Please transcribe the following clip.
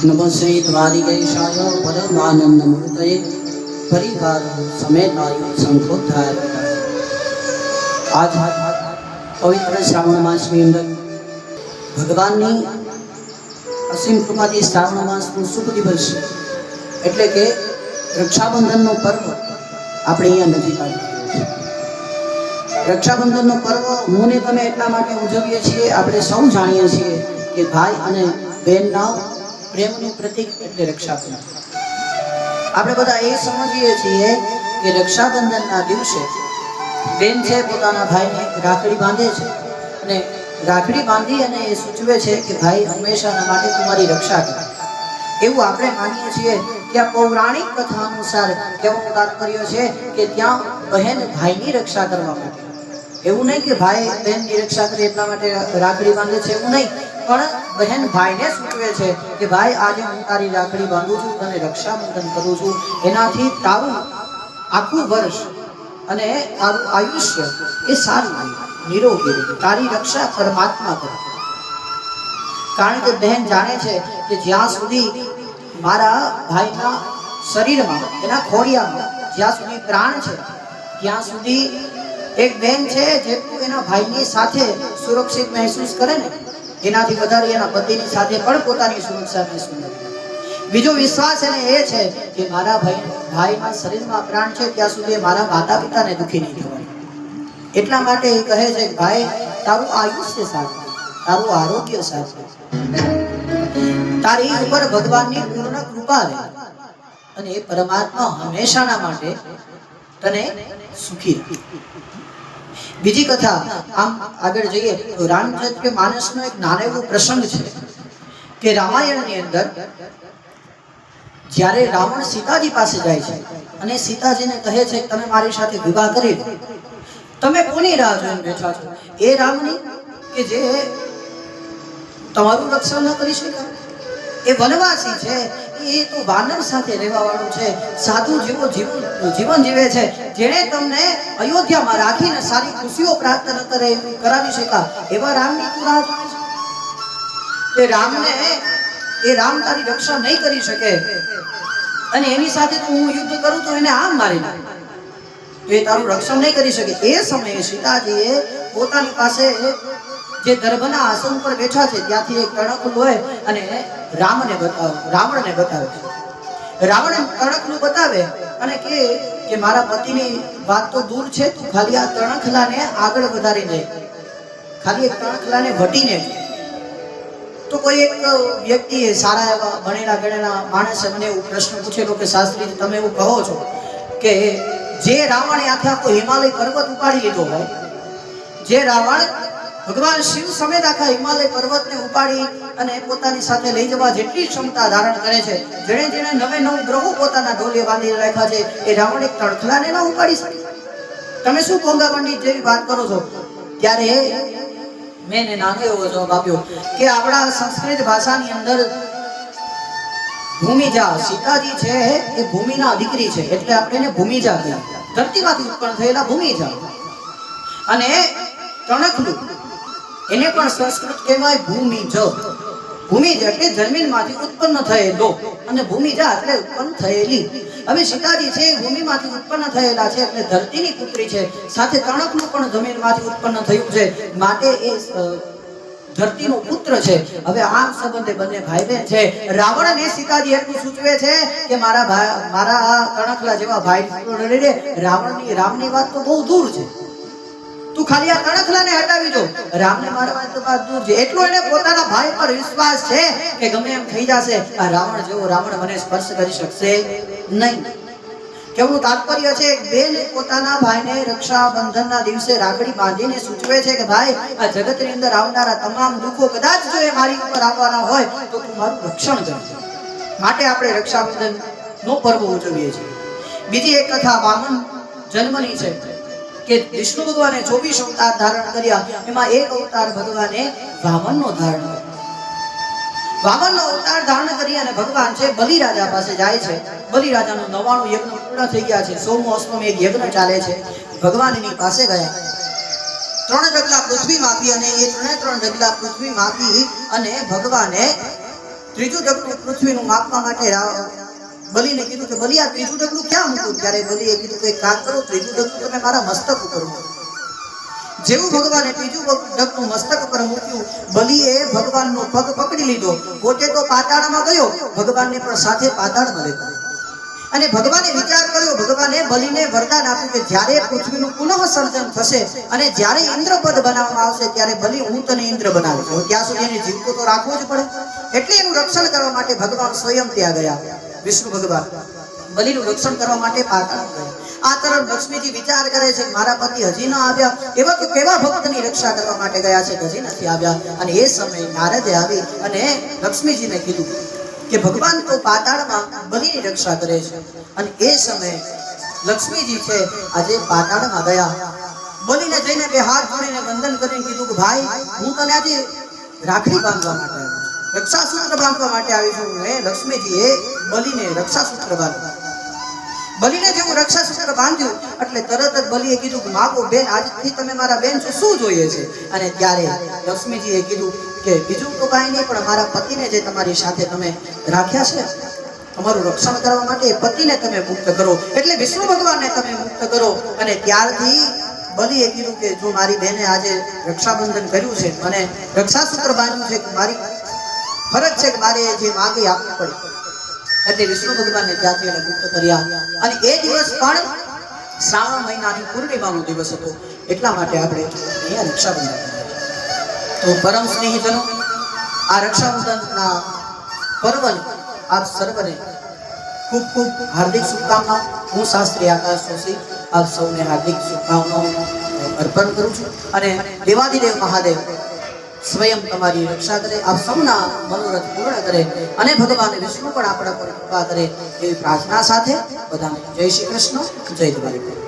नमो श्री द्वारिकेशाय परमानंदमूर्तये परिवार समेताय संकोद्धाय। आज पवित्र श्रावण मासની અંદર ભગવાનની અસીમ કૃપાથી શ્રાવણ માસનો શુભ દિવસ એટલે કે રક્ષાબંધનનો પર્વ આપણે અહીંયા નજીક આવી રહ્યો છે। રક્ષાબંધનનો પર્વ હું ને તમે એટલા માટે ઉજવીએ છીએ, આપણે સૌ જાણીએ છીએ કે ભાઈ અને બહેનના પ્રેમનું પ્રતીક એટલે રક્ષાબંધન। આપણે બધા એ સમજીએ છીએ કે રક્ષાબંધનના દિવસે બેન છે પોતાના ભાઈને રાખડી બાંધે છે અને રાખડી બાંધી અને એ સૂચવે છે કે ભાઈ હંમેશાના માટે તમારી રક્ષા કરે, એવું આપણે માનીએ છીએ। ત્યાં પૌરાણિક કથા અનુસાર કહેવાનું તાત્પર્ય છે કે ત્યાં બહેન ભાઈની રક્ષા કરવા માટે, એવું નહીં કે ભાઈ બહેનની રક્ષા કરે એટલા માટે રાખડી બાંધે છે, એવું નહીં, પણ બહેન ભાઈને સૂચવે છે કે ભાઈ આજે હું તારી રાખડી બાંધું છું, તને રક્ષાબંધન કરું છું, એનાથી તારું આખું વર્ષ અને તારું આયુષ્ય એ સારું નિરોગી રહે, તારી રક્ષા પરમાત્મા કરે। કારણ કે બહેન જાણે છે કે જ્યાં સુધી મારા ભાઈના શરીરમાં એના ખોડિયામાં જ્યાં સુધી પ્રાણ છે ત્યાં સુધી એક બેન છે જેટલું એના ભાઈની સાથે સુરક્ષિત મહેસૂસ કરે ને એનાથી વધારે એના પતિની સાથે પણ પોતાની સુરક્ષા મહેસૂસ કરે। બીજો વિશ્વાસ એને એ છે કે મારા ભાઈના શરીરમાં પ્રાણ છે ત્યાં સુધી મારા માતા પિતાને દુઃખી નહીં થવાય, એટલા માટે એ કહે છે કે ભાઈ તારું આયુષ્ય સારું, તારું આરોગ્ય સારું, તારી ઉપર ભગવાનની પૂર્ણ કૃપા રહે અને એ પરમાત્મા હંમેશાના માટે તને સુખી રાખે। બીજી કથા આમ આગળ જઈએ તો રામચરિત્ર માનસનો એક નાનો એવો પ્રસંગ છે કે રામાયણની અંદર જ્યારે રાવણ સીતાજી પાસે જાય છે અને સીતાજીને કહે છે તમે મારી સાથે વિવાહ કરી લો, તમે કોની રાહ જોઈને બેઠા છો? એ રામની કે જે તમારું રક્ષણ ન કરી શકે? એ વનવાસી છે, એ તો વાનર સાથે રહેવા વાળો છે, સાધુ જેવો જીવન જીવે છે, જેણે તમને અયોધ્યામાં રાખીને સારી ખુશીઓ પ્રાપ્ત ન કરાવી શકા એવા રામની તું રાહ જોઈ છે? તે રામને એ રામ તારી રક્ષા નહીં કરી શકે અને એની સાથે તો હું યુદ્ધ કરું તો એને આમ મારી નાખે, એ તારું રક્ષણ નહીં કરી શકે। એ સમયે સીતાજીએ પોતાની પાસે જે દર્ભના આસન પર બેઠા છે ત્યાંથી એક તણખલું હોય અને રાવણને બતાવે છે। રાવણ તણખલું બતાવે અને કે મારા પતિની વાત તો દૂર છે, તું ખાલી આ તણખલાને આગળ વધારીને ખાલી એક તણખલાને વટીને તો કોઈ એક વ્યક્તિ સારા એવા ભણેલા ગણેલા માણસે મને એવું પ્રશ્ન પૂછેલો કે શાસ્ત્રી તમે એવું કહો છો કે જે રાવણે આખો હિમાલય પર્વત ઉપાડી લીધો હોય, જે રાવણ ભગવાન શિવ સમેત આખા હિમાલય પર્વતને ઉપાડી અને પોતાની સાથે લઈ જવા જેટલી ક્ષમતા ધારણ કરે છે, જેણે જેણે 9 ગ્રહો પોતાના ઢોલે બાંધી રાખ્યા છે, એ રાવણ એક તણખલાને ન ઉપાડી શકે? તમે શું ભોંગા પંડિત જેવી વાત કરો છો? ત્યારે મેં નાનો એવો જવાબ આપ્યો કે આપણા સંસ્કૃત ભાષાની અંદર ભૂમિજા સીતાજી છે એ ભૂમિના દીકરી છે એટલે આપણે એને ભૂમિજા કહીએ, ધરતીમાંથી ઉત્પન્ન થયેલા ભૂમિજા, અને તણખલું એને પણ સંસ્કૃત કહેવાય ભૂમિજ। ભૂમિજ એટલે જમીનમાંથી ઉત્પન્ન થયેલો અને ભૂમિજા એટલે ઉત્પન્ન થયેલી। હવે સીતાજી છે ભૂમિમાંથી ઉત્પન્ન થયેલા છે એટલે ધરતીની પુત્રી છે, સાથે તણખલું પણ જમીનમાંથી ઉત્પન્ન થયું છે માટે એ ધરતીનો પુત્ર છે। હવે આ સંબંધે બંને ભાઈ બહેન છે। રાવણને સીતાજી એટલું સૂચવે છે કે મારા તણખલા જેવા ભાઈ રામની વાત તો બહુ દૂર છે, તું ખાલી આ તણખલાને હટાવી દો, રામને મારા વાત દૂર છે। એટલો એને પોતાના ભાઈ પર વિશ્વાસ છે કે ગમે એમ થઈ જશે આ રાવણ જેવો રાવણ મને સ્પર્શ કરી શકશે નહીં। કેવું તાત્પર્ય છે બેન પોતાના ભાઈને રક્ષાબંધનના દિવસે રાખડી બાંધીને સૂચવે છે કે ભાઈ આ જગતની અંદર આવનારા તમામ દુઃખો કદાચ જો એ મારી ઉપર આવવાના હોય તો તું મારું રક્ષણ કરજે, માટે આપણે રક્ષાબંધન નો પર્વ ઉજવીએ છીએ। બીજી એક કથા વામન જન્મની છે કે વિષ્ણુ ભગવાને 24 અવતાર ધારણ કર્યા, એમાં એક અવતાર ભગવાને વામનનો ધારણ કર્યો। વામનનો અવતાર ધારણ કરી અને ભગવાન છે બલિરાજા પાસે જાય છે। બલિરાજાનો 99 યજ્ઞ પૂર્ણ થઈ ગયા છે, 100મો 80મો એક યજ્ઞ ચાલે છે। ભગવાન એની પાસે ગયા, 3 ડગલા પૃથ્વી માપી અને એ 3 ડગલા પૃથ્વી માપી અને ભગવાને ત્રીજું ડગલું પૃથ્વીનું માપવા માટે બલિને કીધું કે બલિ આ ત્રીજું ડગલું ક્યાં મૂકું? ત્યારે બલિએ કીધું કે એક કામ કરો, ત્રીજું ડગલું તમે મારા મસ્તક ઉપર મૂકો. જેવું ભગવાને ત્રીજું ડગલું મસ્તક ઉપર મૂક્યું, બલિએ ભગવાનનો પગ પકડી લીધો. પોતે તો પાતાળમાં ગયો, ભગવાનને પણ સાથે પાતાળમાં લેતો. અને ભગવાને વિચાર કર્યો, ભગવાને બલિને વરદાન આપ્યું કે જ્યારે પૃથ્વીનું પુનઃ સર્જન થશે અને જ્યારે ઇન્દ્રપદ બનાવવામાં આવશે ત્યારે બલિ હું તને ઇન્દ્ર બનાવીશ. ત્યાં સુધી એને જીવતો તો રાખવો જ પડે. એટલે એનું રક્ષણ કરવા માટે ભગવાન સ્વયં ત્યાં ગયા. વિષ્ણુ ભગવાન બલિનું રક્ષણ કરવા માટે પાતાળ ગયા. આ તરફ લક્ષ્મીજી વિચાર કરે છે કે મારા પતિ હજી ન આવ્યા, એવા તો કેવા ભક્તની રક્ષા કરવા માટે ગયા છે, હજી નથી આવ્યા. અને એ સમયે નારદે આવી અને લક્ષ્મીજીને કીધું કે ભગવાન તો પાતાળમાં બલિની રક્ષા કરે છે. અને એ સમયે લક્ષ્મીજી છે આજે પાતાળમાં ગયા. બલિને જઈને બે હાથ જોડીને વંદન કરીને કીધું કે ભાઈ હું તને આજે રાખડી બાંધવા માટે આવ્યો છું, રક્ષાસૂત્ર બાંધવા માટે આવી છું. હે લક્ષ્મીજીએ બલિને રક્ષાસૂત્ર બાંધ્યું. બલિને જેવું રક્ષાસૂત્ર બાંધ્યું એટલે તરત જ બલિએ કીધું કે માગો બેન, આજથી તમે મારા બેન છો, શું જોઈએ છે? અને ત્યારે લક્ષ્મીજીએ કીધું કે બીજું તો કાંઈ નહીં, પણ મારા પતિને જે તમારી સાથે તમે રાખ્યા છે તમારું રક્ષણ કરવા માટે, એ પતિને તમે મુક્ત કરો, એટલે વિષ્ણુ ભગવાનને તમે મુક્ત કરો. અને ત્યારથી બલિએ કીધું કે જો મારી બહેને આજે રક્ષાબંધન કર્યું છે અને રક્ષાસૂત્ર બાંધ્યું છે, મારી ફરજ છે કે મારે જે માગે આપવું પડે. એટલે વિષ્ણુ ભગવાનને ત્યાંથી એને મુક્ત કર્યા. અને એ દિવસ પણ શ્રાવણ મહિનાની પૂર્ણિમાનો દિવસ હતો, એટલા માટે આપણે અહીંયા રક્ષાબંધન. તો પરમ સ્નેહીજનો, આ રક્ષાબંધનના પર્વને આપ સર્વને ખૂબ ખૂબ હાર્દિક શુભકામનાઓ. હું શાસ્ત્રી આકાશ જોશી આપ સૌને હાર્દિક શુભકામનાઓ અર્પણ કરું છું. અને દેવાદિદેવ મહાદેવ સ્વયં તમારી રક્ષા કરે, આપ સૌના મનોરથ પૂર્ણ કરે અને ભગવાન વિષ્ણુ પણ આપણા પર કૃપા કરે એવી પ્રાર્થના સાથે બધાને જય શ્રી કૃષ્ણ, જય દ્વારિકા.